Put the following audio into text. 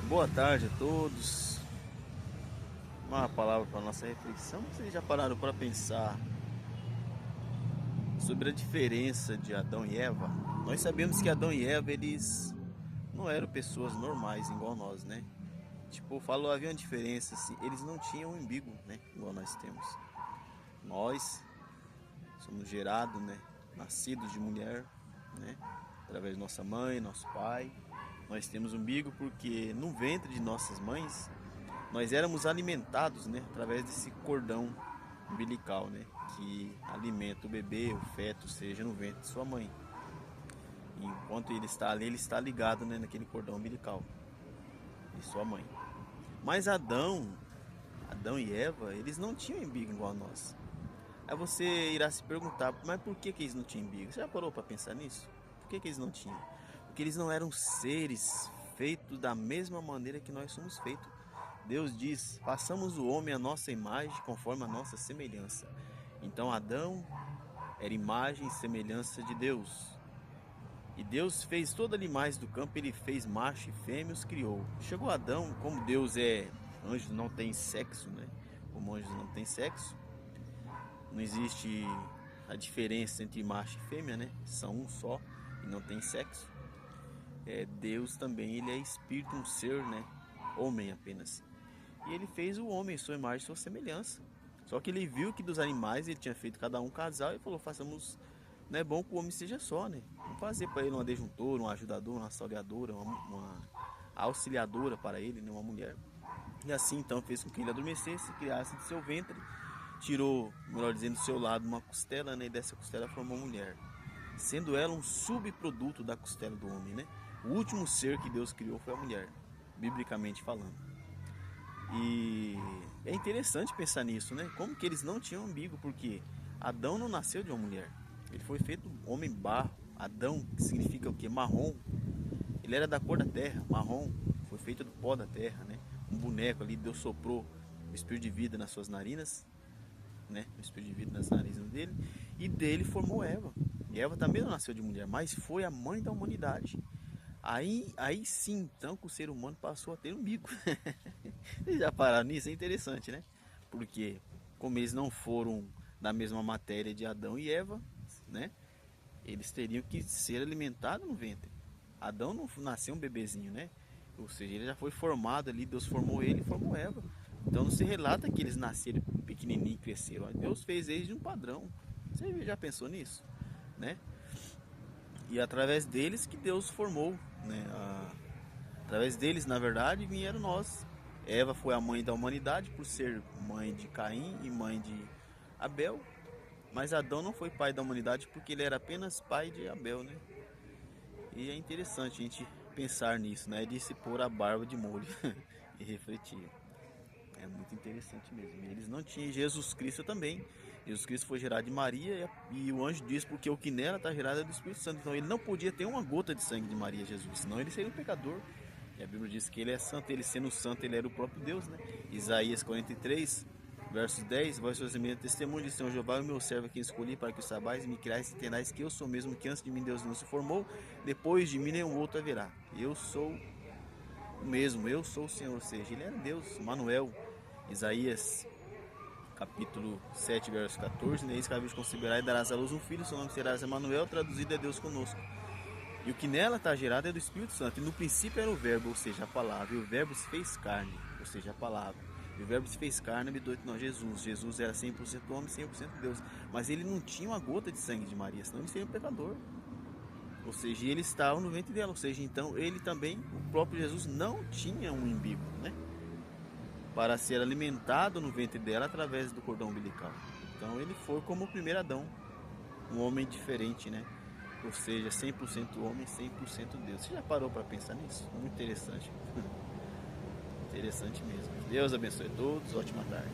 Boa tarde a todos. Uma palavra para nossa reflexão. Vocês já pararam para pensar sobre a diferença de Adão e Eva? Nós sabemos que Adão e Eva, eles não eram pessoas normais igual nós, né? Tipo, falou, havia uma diferença assim, eles não tinham um umbigo, né, igual nós temos. Nós somos gerados, né, nascidos de mulher, né, através de nossa mãe, nosso pai. Nós temos umbigo porque no ventre de nossas mães nós éramos alimentados, né, através desse cordão umbilical, né, que alimenta o bebê, o feto, seja no ventre de sua mãe. E enquanto ele está ali, ele está ligado, né, naquele cordão umbilical de sua mãe. Mas Adão e Eva, eles não tinham umbigo igual a nós. Aí você irá se perguntar, mas por que eles não tinham umbigo? Você já parou para pensar nisso? Por que eles não tinham? Porque eles não eram seres feitos da mesma maneira que nós somos feitos. Deus diz: façamos o homem à nossa imagem, conforme a nossa semelhança. Então Adão era imagem e semelhança de Deus. E Deus fez todos os animais do campo, ele fez macho e fêmea, os criou. Chegou Adão, como Deus é anjo, não tem sexo, né? Como anjos não tem sexo, não existe a diferença entre macho e fêmea, né? São um só e não tem sexo. Deus também, ele é espírito, um ser, né? Homem apenas. E ele fez o homem, sua imagem e sua semelhança. Só que ele viu que dos animais ele tinha feito cada um casal e falou: façamos, não é bom que o homem seja só, né? Vamos fazer para ele uma adjuntora, um ajudador, uma auxiliadora, uma auxiliadora para ele, né? Uma mulher. E assim então fez com que ele adormecesse, criasse de seu ventre, tirou, melhor dizendo, do seu lado uma costela, né? E dessa costela formou uma mulher, sendo ela um subproduto da costela do homem, né? O último ser que Deus criou foi a mulher, biblicamente falando. E é interessante pensar nisso, né? Como que eles não tinham umbigo, porque Adão não nasceu de uma mulher. Ele foi feito homem barro. Adão, que significa o quê? Marrom. Ele era da cor da terra, marrom. Foi feito do pó da terra, né? Um boneco ali, Deus soprou o espírito de vida nas suas narinas, né? O espírito de vida nas narinas dele. E dele formou Eva. E Eva também não nasceu de mulher, mas foi a mãe da humanidade. Aí sim, então, que o ser humano passou a ter umbigo. Vocês já pararam nisso? É interessante, né? Porque, como eles não foram da mesma matéria de Adão e Eva, né? Eles teriam que ser alimentados no ventre. Adão não nasceu um bebezinho, né? Ou seja, ele já foi formado ali, Deus formou ele e formou Eva. Então não se relata que eles nasceram pequenininho e cresceram. Deus fez eles de um padrão. Você já pensou nisso? Né? E através deles que Deus formou, né? Através deles, na verdade, vieram nós. Eva foi a mãe da humanidade por ser mãe de Caim e mãe de Abel. Mas Adão não foi pai da humanidade porque ele era apenas pai de Abel, né? E é interessante a gente pensar nisso, né? De se pôr a barba de molho e refletir. É muito interessante mesmo. E eles não tinham Jesus Cristo também. Jesus Cristo foi gerado de Maria e o anjo diz porque o que nela está gerado é do Espírito Santo. Então ele não podia ter uma gota de sangue de Maria Jesus, senão ele seria um pecador. E a Bíblia diz que ele é santo, ele sendo santo, ele era o próprio Deus, né? Isaías 43, versos 10: vós sois a minha testemunha de Senhor Jeová, o meu servo a quem escolhi para que o sabais e me criais e entendais que eu sou mesmo, que antes de mim Deus não se formou, depois de mim nenhum outro haverá. Eu sou o mesmo, eu sou o Senhor, ou seja, ele era Deus, Manuel. Isaías capítulo 7, verso 14, né? Eis que a virgem conceberá e darás à luz um filho, seu nome será Emanuel, traduzido é Deus conosco. E o que nela está gerado é do Espírito Santo. E no princípio era o verbo, ou seja, a palavra. E o verbo se fez carne, ou seja, a palavra. E o verbo se fez carne e habitou entre nós, Jesus. Jesus era 100% homem, 100% Deus. Mas ele não tinha uma gota de sangue de Maria, senão ele seria um pecador. Ou seja, ele estava no ventre dela. Ou seja, então ele também, o próprio Jesus, não tinha um umbigo, né? Para ser alimentado no ventre dela através do cordão umbilical. Então ele foi como o primeiro Adão, um homem diferente, né? Ou seja, 100% homem, 100% Deus. Você já parou para pensar nisso? Muito interessante. Interessante mesmo. Deus abençoe todos. Ótima tarde.